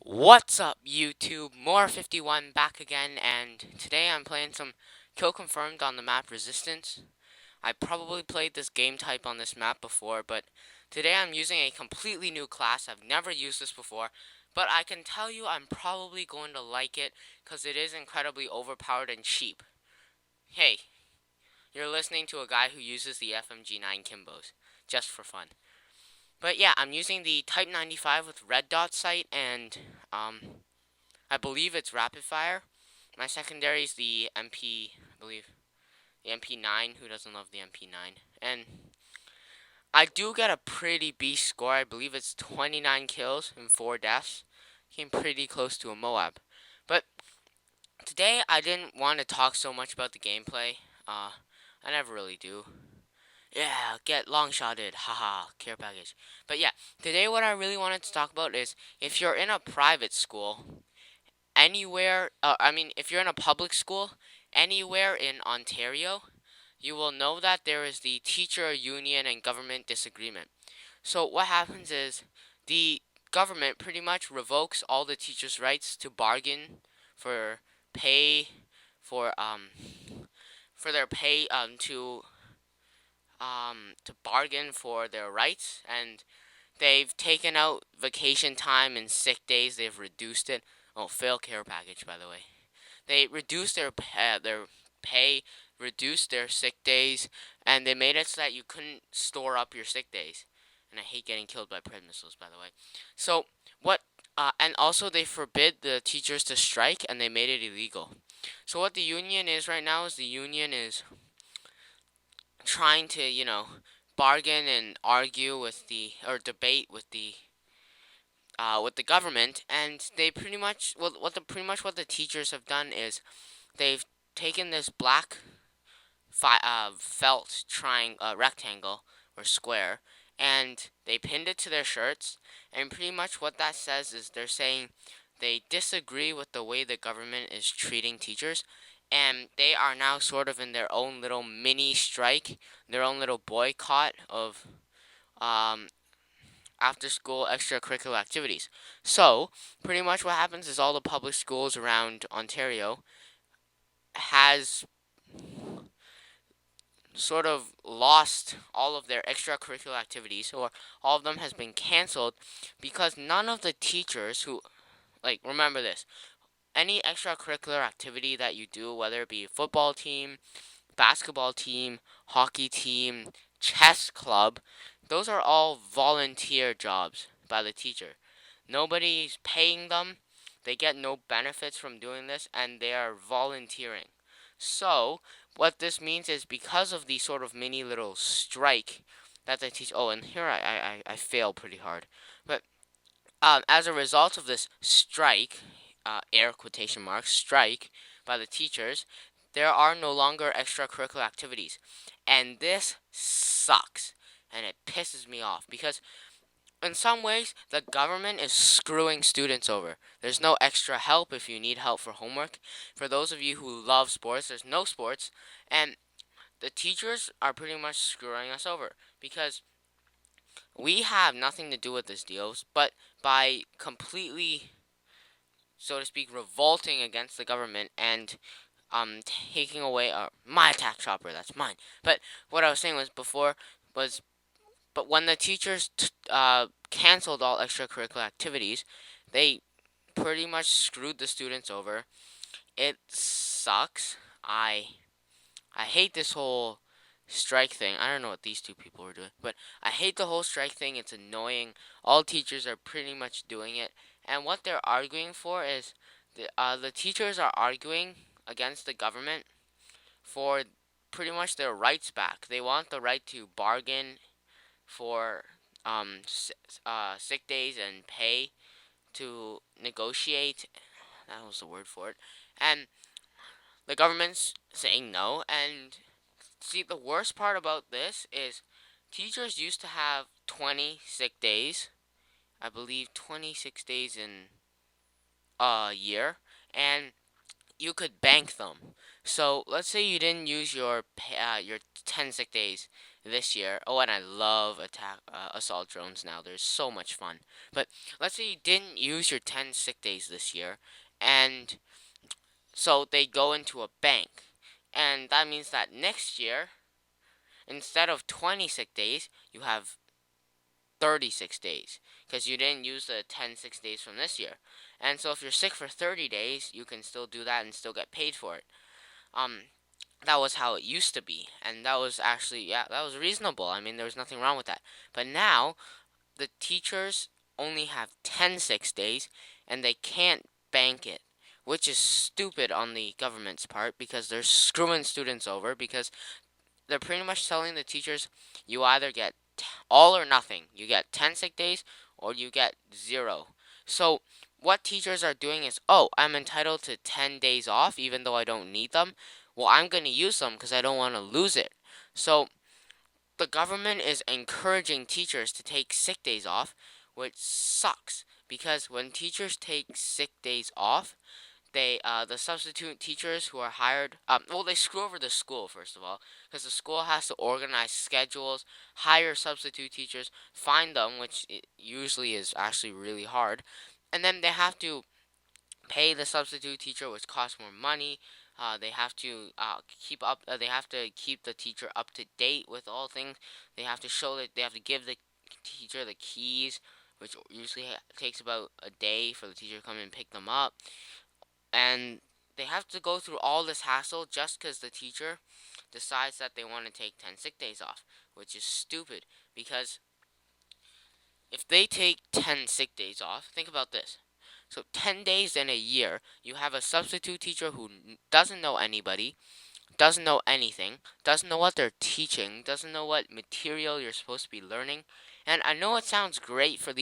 What's up, YouTube? Mw3 back again, and today I'm playing some Kill Confirmed on the map Resistance. I probably played this game type on this map before, but today I'm using a completely new class. I've never used this before, but I can tell you I'm probably going to like it because it is incredibly overpowered and cheap. Hey, you're listening to a guy who uses the FMG9 Kimbos, just for fun. But yeah, I'm using the Type 95 with red dot sight and I believe it's rapid fire. My secondary is the MP, I believe, the MP9. Who doesn't love the MP9? And I do get a pretty beast score. I believe it's 29 kills and 4 deaths. Came pretty close to a Moab. But today I didn't want to talk so much about the gameplay. I never really do. Yeah, get long shotted. Haha, care package. But yeah, today what I really wanted to talk about is if you're in a private school anywhere, if you're in a public school, anywhere in Ontario, you will know that there is the teacher union and government disagreement. So what happens is the government pretty much revokes all the teachers' rights to bargain for pay, for for their pay to bargain for their rights, and they've taken out vacation time and sick days. They've reduced it. Oh, fail care package, by the way. They reduced their pay, reduced their sick days, and they made it so that you couldn't store up your sick days. And I hate getting killed by pred missiles, by the way. So what? And also they forbid the teachers to strike, and they made it illegal. So what the union is right now is the union is trying to bargain and argue with the or debate with the government, and they pretty much what the teachers have done is they've taken this black felt rectangle or square, and they pinned it to their shirts, and pretty much what that says is they're saying they disagree with the way the government is treating teachers, and they are now sort of in their own little mini strike, their own little boycott of um, after school extracurricular activities. So, pretty much what happens is all the public schools around Ontario has sort of lost all of their extracurricular activities, or all of them has been canceled because none of the teachers who, like, remember this, any extracurricular activity that you do, whether it be a football team, basketball team, hockey team, chess club, those are all volunteer jobs by the teacher. Nobody's paying them. They get no benefits from doing this, and they are volunteering. So, what this means is because of the sort of mini little strike that they teach. Oh, and here I fail pretty hard. But as a result of this strike, air quotation marks, strike by the teachers, there are no longer extracurricular activities. And this sucks. And it pisses me off because in some ways, the government is screwing students over. There's no extra help if you need help for homework. For those of you who love sports, there's no sports. And the teachers are pretty much screwing us over because we have nothing to do with this deal, but by completely, so to speak, revolting against the government and taking away my attack chopper, that's mine. But what I was saying was before was but when the teachers canceled all extracurricular activities, they pretty much screwed the students over. It sucks. I hate this whole strike thing. I don't know what these two people were doing, but I hate the whole strike thing. It's annoying. All teachers are pretty much doing it, and what they're arguing for is the teachers are arguing against the government for pretty much their rights back. They want the right to bargain for sick days and pay, to negotiate. That was the word for it. And the government's saying no. And see, the worst part about this is teachers used to have 20 sick days. I believe 26 days in a year. And you could bank them. So let's say you didn't use your 10 sick days this year. Oh, and I love attack assault drones now. They're so much fun. But let's say you didn't use your 10 sick days this year, and so they go into a bank, and that means that next year, instead of 20 sick days, you have 36 days because you didn't use the 10 sick days from this year. And so if you're sick for 30 days, you can still do that and still get paid for it. Um, that was how it used to be, and that was actually, yeah, that was reasonable. I mean, there was nothing wrong with that. But now the teachers only have 10 sick days, and they can't bank it, which is stupid on the government's part because they're screwing students over because they're pretty much telling the teachers you either get all or nothing. You get 10 sick days or you get zero. So what teachers are doing is, oh, I'm entitled to 10 days off even though I don't need them. Well, I'm going to use them because I don't want to lose it. So the government is encouraging teachers to take sick days off, which sucks because when teachers take sick days off, the substitute teachers who are hired, well, they screw over the school first of all, because the school has to organize schedules, hire substitute teachers, find them, which usually is actually really hard, and then they have to pay the substitute teacher, which costs more money. They have to keep up. They have to keep the teacher up to date with all things. They have to show that they have to give the teacher the keys, which usually takes about a day for the teacher to come and pick them up, and they have to go through all this hassle just because the teacher decides that they want to take 10 sick days off, which is stupid because if they take 10 sick days off, think about this. So 10 days in a year, you have a substitute teacher who doesn't know anybody, doesn't know anything, doesn't know what they're teaching, doesn't know what material you're supposed to be learning. And I know it sounds great for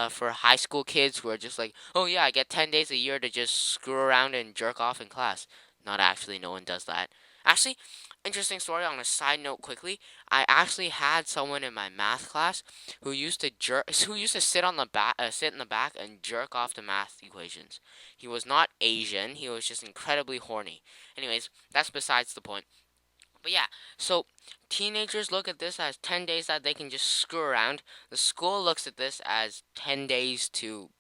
for high school kids who are just like, oh yeah, I get 10 days a year to just screw around and jerk off in class. Not actually, no one does that. Actually, interesting story on a side note quickly. I actually had someone in my math class who used to sit in the back and jerk off the math equations. He was not Asian, he was just incredibly horny. Anyways, that's besides the point. But yeah, so teenagers look at this as 10 days that they can just screw around. The school looks at this as 10 days to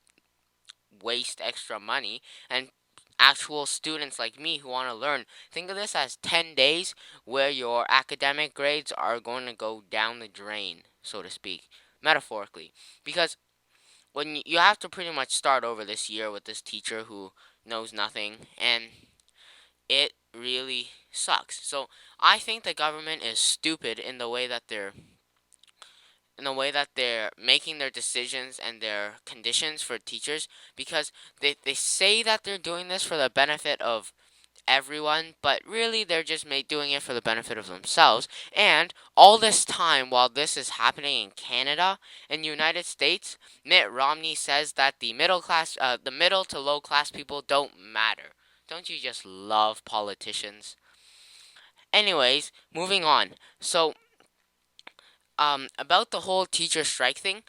waste extra money. And actual students like me who want to learn, think of this as 10 days where your academic grades are going to go down the drain, so to speak, metaphorically. Because when you have to pretty much start over this year with this teacher who knows nothing, and it really sucks. So I think the government is stupid in the way that they're making their decisions and their conditions for teachers because they say that they're doing this for the benefit of everyone, but really they're just doing it for the benefit of themselves. And all this time while this is happening in Canada and United States, Mitt Romney says that the middle to low class people don't matter. Don't you just love politicians? Anyways, moving on. So, about the whole teacher strike thing,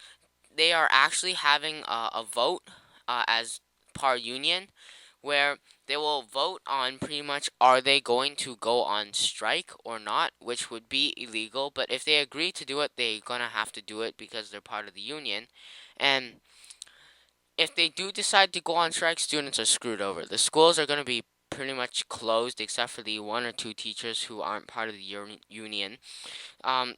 they are actually having a vote as par union where they will vote on pretty much are they going to go on strike or not, which would be illegal. But if they agree to do it, they're gonna have to do it because they're part of the union. And if they do decide to go on strike, students are screwed over. The schools are gonna be pretty much closed except for the one or two teachers who aren't part of the union. Um,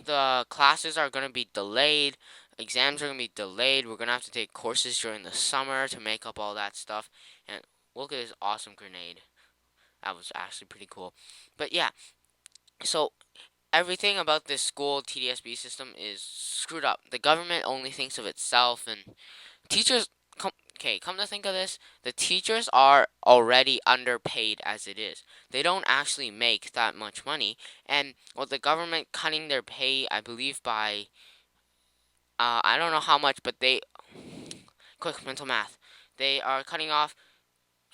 the classes are going to be delayed. Exams are going to be delayed. We're going to have to take courses during the summer to make up all that stuff. And look at this awesome grenade. That was actually pretty cool. But yeah, so everything about this school TDSB system is screwed up. The government only thinks of itself, and teachers. Come to think of this, the teachers are already underpaid as it is. They don't actually make that much money, and with the government cutting their pay, I believe by I don't know how much, but quick mental math. They are cutting off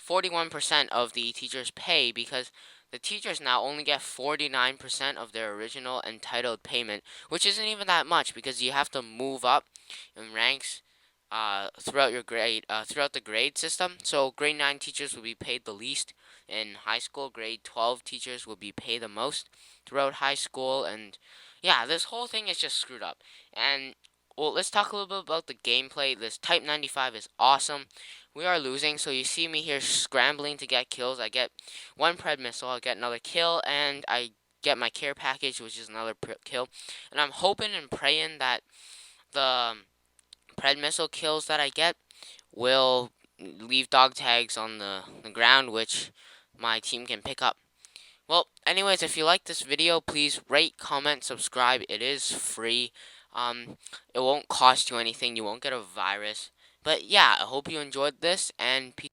41% of the teachers' pay because the teachers now only get 49% of their original entitled payment, which isn't even that much because you have to move up in ranks throughout the grade system. So grade 9 teachers will be paid the least, in high school. Grade 12 teachers will be paid the most throughout high school, and yeah, this whole thing is just screwed up. And well, let's talk a little bit about the gameplay. This Type 95 is awesome. We are losing, so you see me here scrambling to get kills. I get one pred missile, I get another kill, and I get my care package, which is another kill. And I'm hoping and praying that the pred missile kills that I get will leave dog tags on the ground, which my team can pick up. Well, anyways, if you like this video, please rate, comment, subscribe. It is free. It won't cost you anything. You won't get a virus. But yeah, I hope you enjoyed this, and peace.